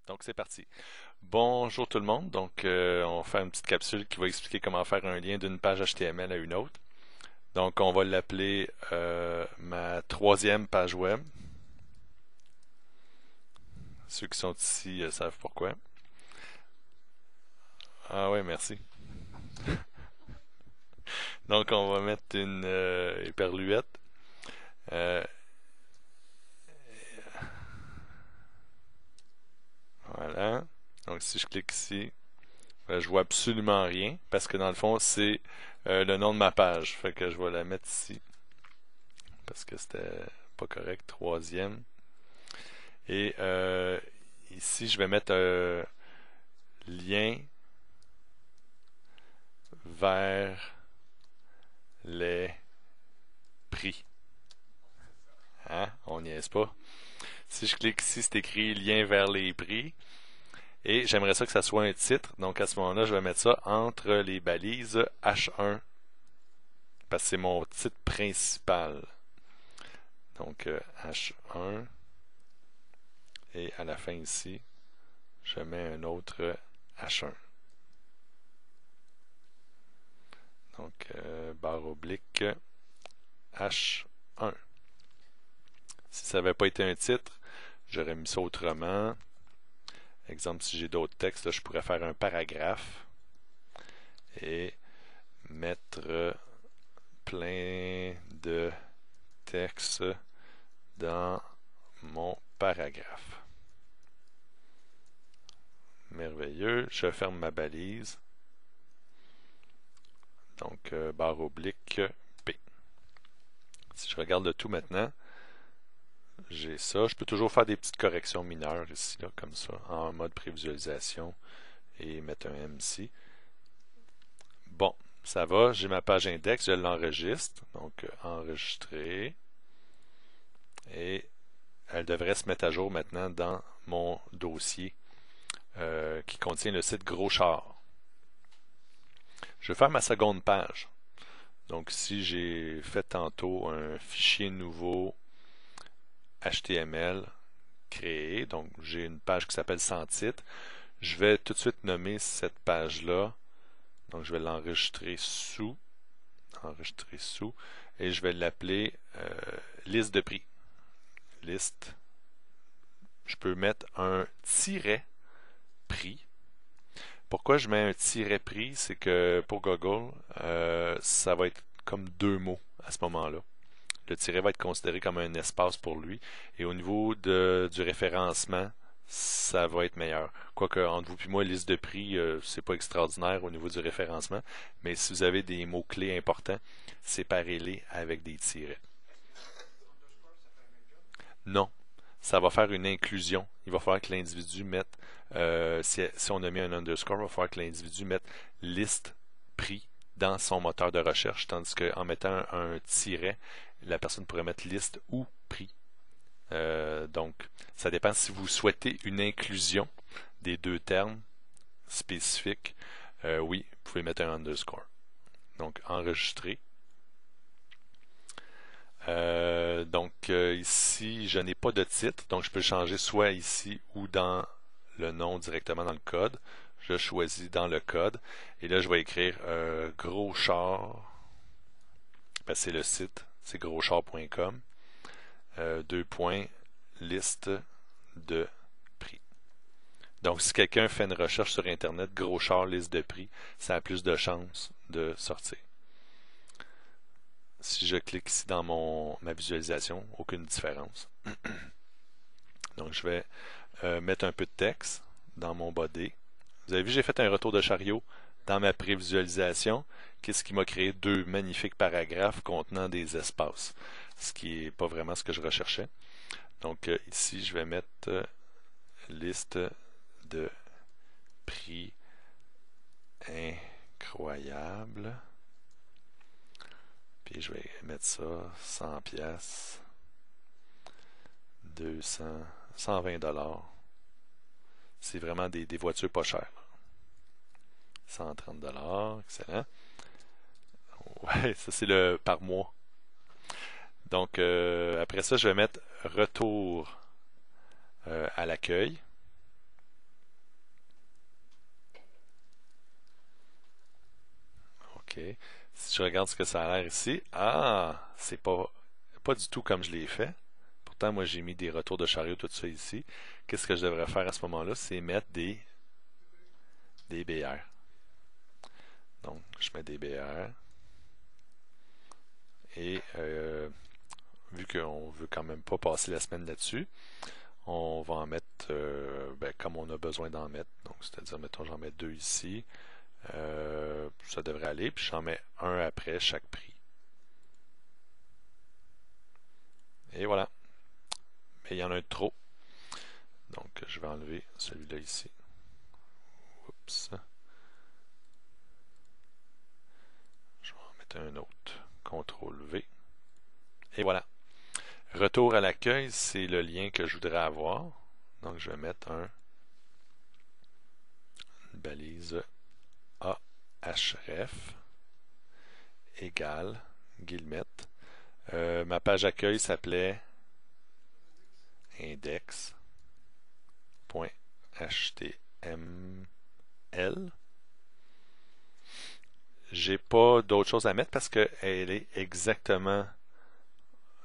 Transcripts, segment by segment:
Donc c'est parti. Bonjour tout le monde. Donc on va faire une petite capsule qui va expliquer comment faire un lien d'une page HTML à une autre. Donc on va l'appeler ma troisième page web. Ceux qui sont ici savent pourquoi. Ah ouais, merci. Donc on va mettre une éperluette. Euh, voilà. Donc si je clique ici, je vois absolument rien parce que dans le fond c'est le nom de ma page. Fait que je vais la mettre ici parce que c'était pas correct. Troisième. Et ici je vais mettre un lien vers les prix. Hein? On n'y est pas. Si je clique ici, c'est écrit lien vers les prix. Et j'aimerais ça que ça soit un titre. Donc à ce moment-là, je vais mettre ça entre les balises H1 parce que c'est mon titre principal. Donc H1 et à la fin ici, je mets un autre H1. Donc barre oblique H1. Si ça n'avait pas été un titre, j'aurais mis ça autrement. Exemple, si j'ai d'autres textes, là, je pourrais faire un paragraphe et mettre plein de texte dans mon paragraphe. Merveilleux. Je ferme ma balise. Donc, barre oblique P. Si je regarde le tout maintenant, j'ai ça. Je peux toujours faire des petites corrections mineures ici, là, comme ça, en mode prévisualisation et mettre un M ici. Bon, ça va. J'ai ma page index, je l'enregistre. Donc, enregistrer. Et elle devrait se mettre à jour maintenant dans mon dossier qui contient le site Gros Char. Je vais faire ma seconde page. Donc, si j'ai fait tantôt un fichier nouveau HTML créé, donc j'ai une page qui s'appelle sans titre, je vais tout de suite nommer cette page-là. Donc, je vais enregistrer sous, et je vais l'appeler liste de prix. Liste. Je peux mettre un tiret prix. Pourquoi je mets un tiret prix? C'est que pour Google, ça va être comme deux mots à ce moment-là. Le tiret va être considéré comme un espace pour lui. Et au niveau du référencement, ça va être meilleur. Quoique, entre vous et moi, liste de prix, c'est pas extraordinaire au niveau du référencement. Mais si vous avez des mots-clés importants, séparez-les avec des tirets. Non, ça va faire une inclusion. Il va falloir que l'individu mette, si on a mis un underscore, il va falloir que l'individu mette liste prix dans son moteur de recherche, tandis qu'en mettant un tiret, la personne pourrait mettre liste ou prix. Donc, ça dépend si vous souhaitez une inclusion des deux termes spécifiques. Oui, vous pouvez mettre un underscore. Donc, enregistrer. Ici, je n'ai pas de titre, donc je peux le changer soit ici ou dans le nom directement dans le code. Je choisis dans le code et là je vais écrire gros char, c'est le site, c'est groschar.com, deux points, liste de prix. Donc si quelqu'un fait une recherche sur internet, gros char, liste de prix, ça a plus de chances de sortir. Si je clique ici dans ma visualisation, aucune différence. Donc je vais mettre un peu de texte dans mon body. Vous avez vu, j'ai fait un retour de chariot dans ma prévisualisation. Qu'est-ce qui m'a créé deux magnifiques paragraphes contenant des espaces, ce qui n'est pas vraiment ce que je recherchais. Donc ici, je vais mettre liste de prix incroyable. Puis je vais mettre ça 100 pièces, 200, 120 dollars. C'est vraiment des voitures pas chères. 130 dollars, excellent. Ouais, ça c'est le par mois. Donc après ça, je vais mettre retour à l'accueil. OK. Si je regarde ce que ça a l'air ici, c'est pas du tout comme je l'ai fait. Pourtant, moi, j'ai mis des retours de chariot, tout ça ici. Qu'est-ce que je devrais faire à ce moment-là? C'est mettre des BR. Donc, je mets des BR. Et vu qu'on veut quand même pas passer la semaine là-dessus, on va en mettre comme on a besoin d'en mettre. Donc, c'est-à-dire, mettons, j'en mets 2 ici. Ça devrait aller. Puis j'en mets un après chaque prix. Et voilà. Mais il y en a un de trop. Donc, je vais enlever celui-là ici. Oups. Je vais en mettre un autre. CTRL V. Et voilà. Retour à l'accueil, c'est le lien que je voudrais avoir. Donc, je vais mettre une balise ahref égale guillemette. Ma page accueil s'appelait index.html. J'ai pas d'autre chose à mettre parce qu'elle est exactement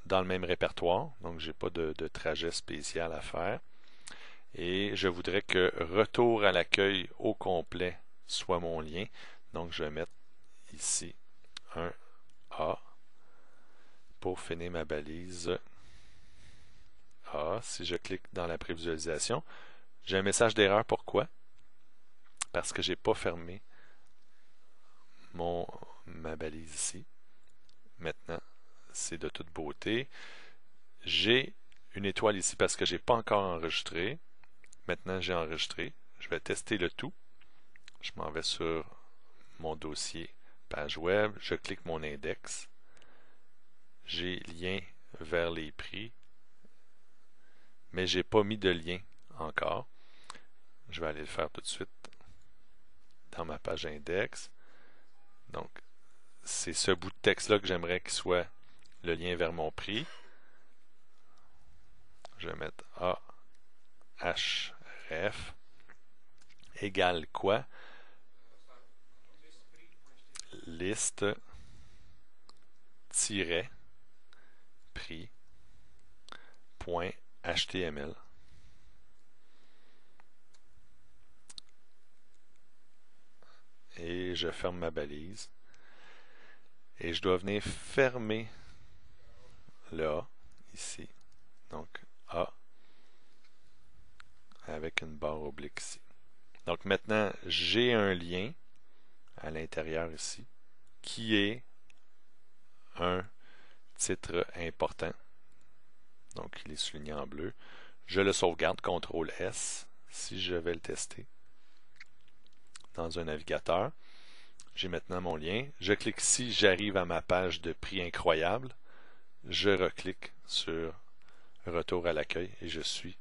dans le même répertoire. Donc, j'ai pas de trajet spécial à faire. Et je voudrais que retour à l'accueil au complet soit mon lien. Donc, je vais mettre ici un A pour finir ma balise A. Si je clique dans la prévisualisation, j'ai un message d'erreur. Pourquoi? Parce que j'ai pas fermé ma balise ici. Maintenant, c'est de toute beauté. J'ai une étoile ici parce que j'ai pas encore enregistré. Maintenant, j'ai enregistré. Je vais tester le tout. Je m'en vais sur mon dossier page web. Je clique mon index. J'ai lien vers les prix. Mais j'ai pas mis de lien encore. Je vais aller le faire tout de suite dans ma page index. Donc, c'est ce bout de texte-là que j'aimerais qu'il soit le lien vers mon prix. Je vais mettre ahref égale quoi? Liste prix point html. Et je ferme ma balise. Et je dois venir fermer le A ici. Donc A avec une barre oblique ici. Donc maintenant, j'ai un lien à l'intérieur ici qui est un titre important. Donc il est souligné en bleu. Je le sauvegarde, CTRL S, si je vais le tester dans un navigateur. J'ai maintenant mon lien. Je clique ici, j'arrive à ma page de prix incroyable. Je reclique sur retour à l'accueil et je suis